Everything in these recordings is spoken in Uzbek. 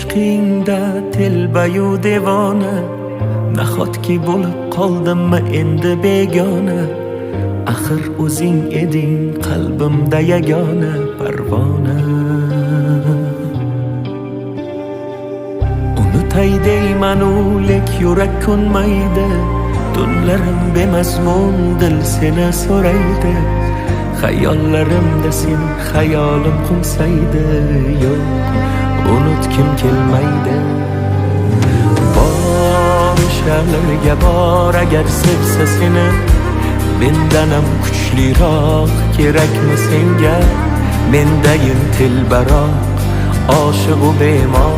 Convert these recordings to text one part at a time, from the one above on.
ishqingda telbayu devona, nahotki bo'lib qoldimmi endi begona. Axir o'zing eding qalbimda yagona parvona. Unutay deymanu lek yurak ko'nmaydi, tunlarim bemazmun dil seni so'raydi. Xayollarimda sen xayolim qo'nsaydi, yo'q unutkim kelmaydi. Bor o'shalarga bor agar sevsa seni, mendanam kuchliroq kerakmi senga? Mendayin telbaroq oshiqu bemor.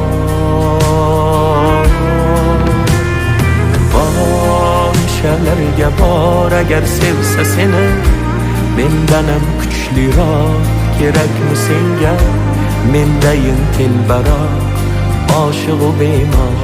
Bor o'shalarga bor agar sevsa seni, mendanam kuchliroq kerakmi senga? Mendayin telbaroq oshiqu bemor.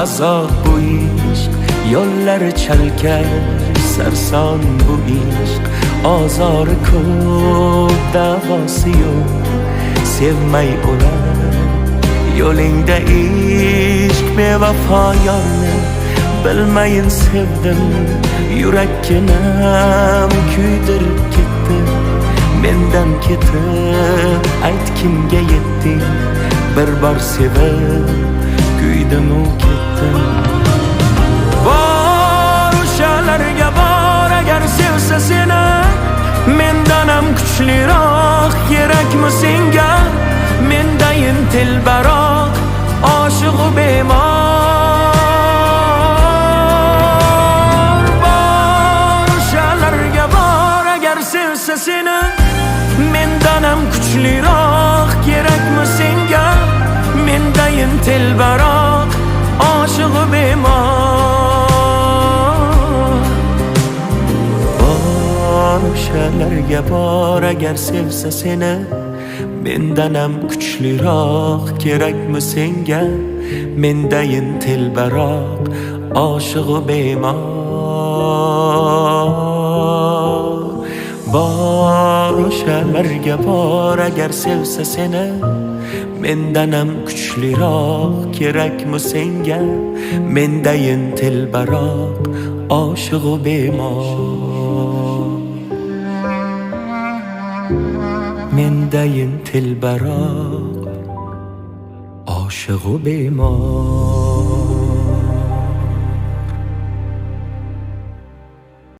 Azob bu ishq, yo'llari chalkash, sarson bu ishq. Ozori ko'p, davosi yo'q, sevmay o'lar yo'lingda ishq. Bevafo yorni bilmayin sevdim, yurakkinam kuydirib ketdi. Mendan ketib ayt kimga yetding, bir bor sevib kuydim-u ketdim. Bor o'shalarga bor agar sevsa seni, mendanam kuchliroq kerakmi senga? Mendayin telbaroq oshiqu bemor. Bor o'shalarga bor agar sevsa seni, mendanam kuchliroq kerakmi senga? Mendayin telbaroq oshiqu bemor. Bor o'shalarga bor agar sevsa seni, mendanam kuchliroq kerakmi senga? Mendayin telbaroq oshiqu bemor. Bor o'shalarga bor agar sevsa seni, mendanam kuchliroq kerakmi senga? Mendayin telbaroq oshiqu bemor. Mendayin telbaroq oshiqu bemor.